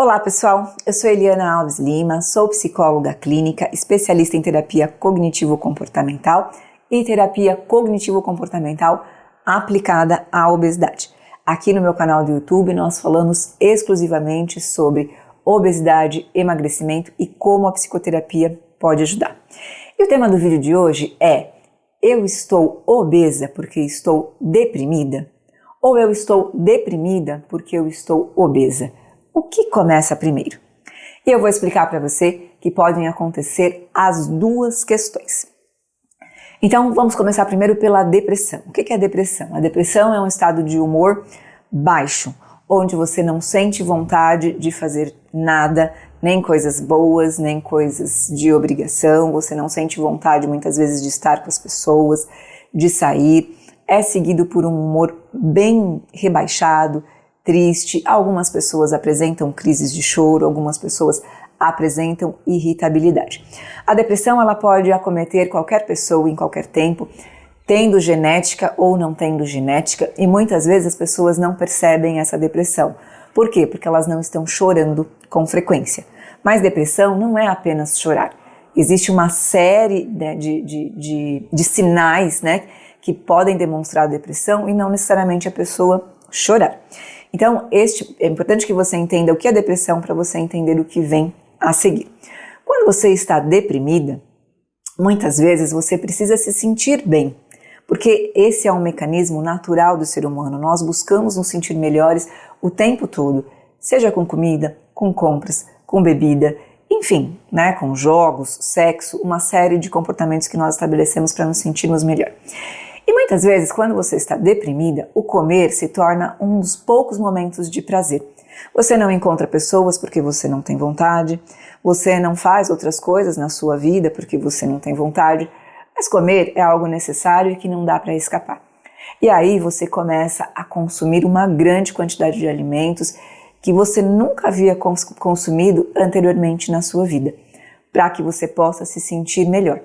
Olá pessoal, eu sou Eliana Alves Lima, sou psicóloga clínica, especialista em terapia cognitivo-comportamental e terapia cognitivo-comportamental aplicada à obesidade. Aqui no meu canal do YouTube nós falamos exclusivamente sobre obesidade, emagrecimento e como a psicoterapia pode ajudar. E o tema do vídeo de hoje é: eu estou obesa porque estou deprimida? Ou eu estou deprimida porque eu estou obesa? O que começa primeiro? E eu vou explicar para você que podem acontecer as duas questões. Então vamos começar primeiro pela depressão. O que é a depressão? A depressão é um estado de humor baixo, onde você não sente vontade de fazer nada, nem coisas boas, nem coisas de obrigação, você não sente vontade muitas vezes de estar com as pessoas, de sair, é seguido por um humor bem rebaixado, triste. Algumas pessoas apresentam crises de choro, algumas pessoas apresentam irritabilidade. A depressão ela pode acometer qualquer pessoa em qualquer tempo, tendo genética ou não tendo genética, e muitas vezes as pessoas não percebem essa depressão. Por quê? Porque elas não estão chorando com frequência. Mas depressão não é apenas chorar. Existe uma série de sinais, que podem demonstrar a depressão e não necessariamente a pessoa chorar. Então, é importante que você entenda o que é depressão para você entender o que vem a seguir. Quando você está deprimida, muitas vezes você precisa se sentir bem, porque esse é um mecanismo natural do ser humano. Nós buscamos nos sentir melhores o tempo todo, seja com comida, com compras, com bebida, enfim, com jogos, sexo, uma série de comportamentos que nós estabelecemos para nos sentirmos melhor. E muitas vezes, quando você está deprimida, o comer se torna um dos poucos momentos de prazer. Você não encontra pessoas porque você não tem vontade, você não faz outras coisas na sua vida porque você não tem vontade, mas comer é algo necessário e que não dá para escapar. E aí você começa a consumir uma grande quantidade de alimentos que você nunca havia consumido anteriormente na sua vida, para que você possa se sentir melhor.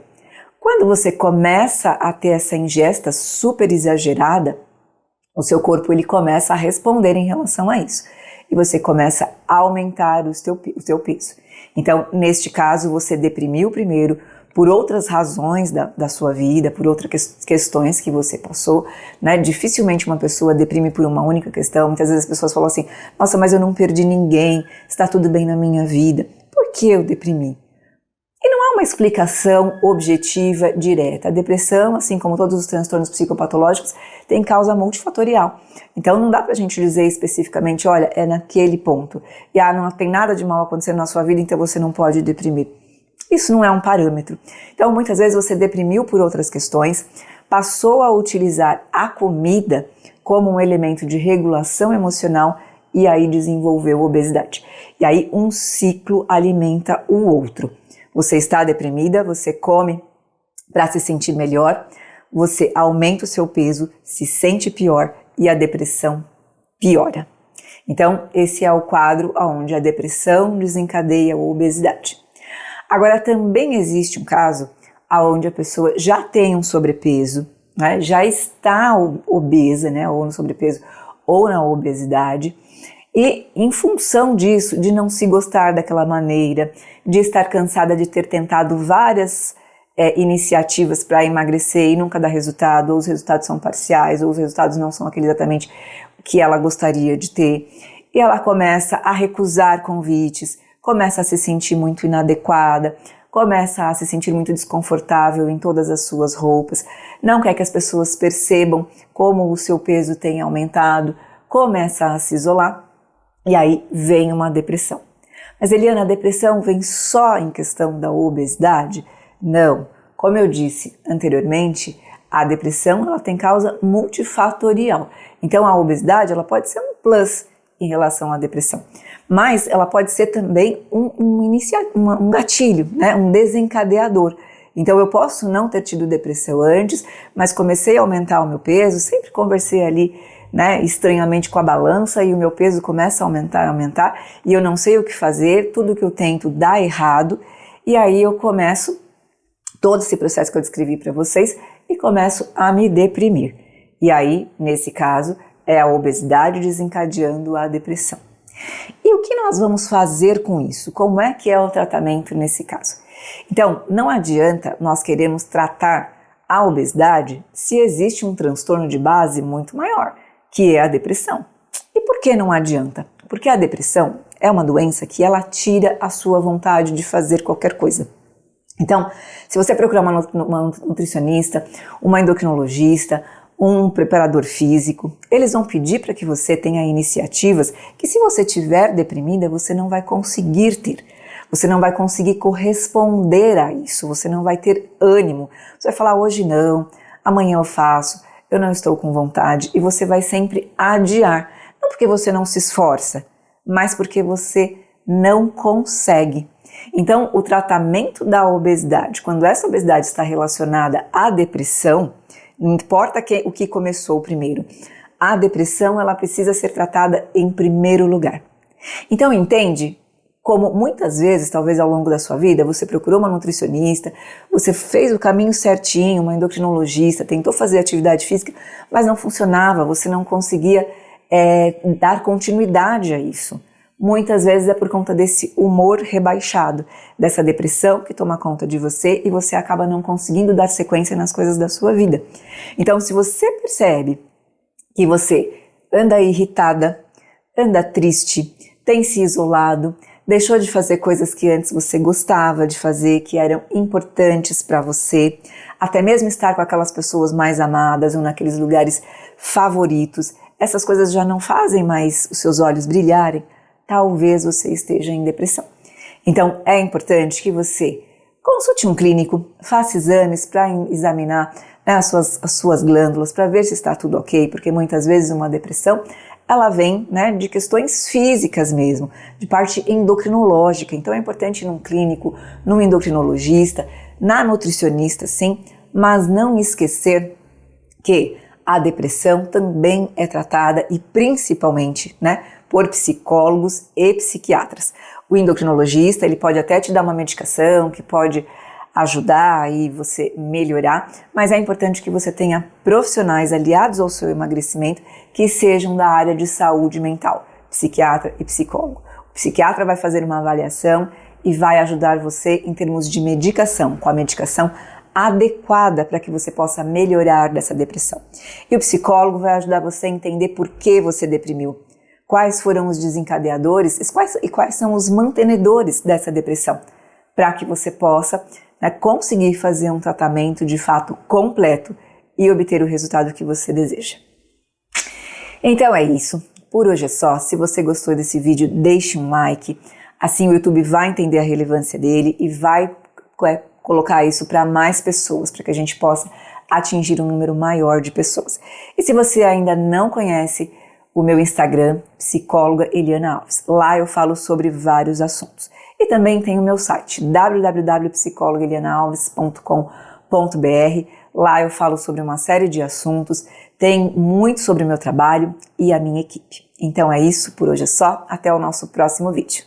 Quando você começa a ter essa ingesta super exagerada, o seu corpo ele começa a responder em relação a isso. E você começa a aumentar o seu peso. Então, neste caso, você deprimiu primeiro por outras razões da sua vida, por outras questões que você passou. Dificilmente uma pessoa deprime por uma única questão. Muitas vezes as pessoas falam assim: nossa, mas eu não perdi ninguém, está tudo bem na minha vida. Por que eu deprimi? E não há uma explicação objetiva direta. A depressão, assim como todos os transtornos psicopatológicos, tem causa multifatorial. Então não dá pra gente dizer especificamente, olha, é naquele ponto. E não tem nada de mal acontecendo na sua vida, então você não pode deprimir. Isso não é um parâmetro. Então muitas vezes você deprimiu por outras questões, passou a utilizar a comida como um elemento de regulação emocional e aí desenvolveu obesidade. E aí um ciclo alimenta o outro. Você está deprimida, você come para se sentir melhor, você aumenta o seu peso, se sente pior e a depressão piora. Então, esse é o quadro onde a depressão desencadeia a obesidade. Agora, também existe um caso onde a pessoa já tem um sobrepeso, já está obesa, ou no sobrepeso ou na obesidade, e em função disso, de não se gostar daquela maneira, de estar cansada de ter tentado várias iniciativas para emagrecer e nunca dá resultado, ou os resultados são parciais, ou os resultados não são aquele exatamente que ela gostaria de ter, e ela começa a recusar convites, começa a se sentir muito inadequada, começa a se sentir muito desconfortável em todas as suas roupas, não quer que as pessoas percebam como o seu peso tem aumentado, começa a se isolar. E aí vem uma depressão. Mas Eliana, a depressão vem só em questão da obesidade? Não. Como eu disse anteriormente, a depressão ela tem causa multifatorial. Então a obesidade ela pode ser um plus em relação à depressão. Mas ela pode ser também um gatilho, um desencadeador. Então eu posso não ter tido depressão antes, mas comecei a aumentar o meu peso, sempre conversei ali estranhamente com a balança e o meu peso começa a aumentar e eu não sei o que fazer, tudo que eu tento dá errado e aí eu começo todo esse processo que eu descrevi para vocês e começo a me deprimir. E aí, nesse caso, é a obesidade desencadeando a depressão. E o que nós vamos fazer com isso? Como é que é o tratamento nesse caso? Então, não adianta nós queremos tratar a obesidade se existe um transtorno de base muito maior, que é a depressão. E por que não adianta? Porque a depressão é uma doença que ela tira a sua vontade de fazer qualquer coisa. Então, se você procurar uma nutricionista, uma endocrinologista, um preparador físico, eles vão pedir para que você tenha iniciativas que, se você estiver deprimida, você não vai conseguir ter. Você não vai conseguir corresponder a isso, você não vai ter ânimo. Você vai falar, hoje não, amanhã eu faço, eu não estou com vontade, e você vai sempre adiar. Não porque você não se esforça, mas porque você não consegue. Então, o tratamento da obesidade, quando essa obesidade está relacionada à depressão, não importa o que começou primeiro, a depressão ela precisa ser tratada em primeiro lugar. Então, entende como muitas vezes, talvez ao longo da sua vida, você procurou uma nutricionista, você fez o caminho certinho, uma endocrinologista, tentou fazer atividade física, mas não funcionava, você não conseguia dar continuidade a isso. Muitas vezes é por conta desse humor rebaixado, dessa depressão que toma conta de você e você acaba não conseguindo dar sequência nas coisas da sua vida. Então, se você percebe que você anda irritada, anda triste, tem se isolado, deixou de fazer coisas que antes você gostava de fazer, que eram importantes para você, até mesmo estar com aquelas pessoas mais amadas ou naqueles lugares favoritos, essas coisas já não fazem mais os seus olhos brilharem, talvez você esteja em depressão. Então, é importante que você consulte um clínico, faça exames para examinar as suas glândulas, para ver se está tudo ok, porque muitas vezes uma depressão, ela vem de questões físicas mesmo, de parte endocrinológica. Então, é importante ir num clínico, num endocrinologista, na nutricionista, sim, mas não esquecer que a depressão também é tratada e principalmente, por psicólogos e psiquiatras. O endocrinologista, ele pode até te dar uma medicação que pode ajudar aí você melhorar, mas é importante que você tenha profissionais aliados ao seu emagrecimento que sejam da área de saúde mental, psiquiatra e psicólogo. O psiquiatra vai fazer uma avaliação e vai ajudar você em termos de medicação, com a medicação adequada para que você possa melhorar dessa depressão. E o psicólogo vai ajudar você a entender por que você deprimiu, quais foram os desencadeadores e quais são os mantenedores dessa depressão, para que você possa conseguir fazer um tratamento de fato completo e obter o resultado que você deseja. Então é isso, por hoje é só. Se você gostou desse vídeo, deixe um like, assim o YouTube vai entender a relevância dele e vai colocar isso para mais pessoas, para que a gente possa atingir um número maior de pessoas. E se você ainda não conhece o meu Instagram, psicóloga Eliana Alves, lá eu falo sobre vários assuntos. E também tem o meu site, www.psicologaelianaalves.com.br. Lá eu falo sobre uma série de assuntos, tem muito sobre o meu trabalho e a minha equipe. Então é isso, por hoje é só, até o nosso próximo vídeo.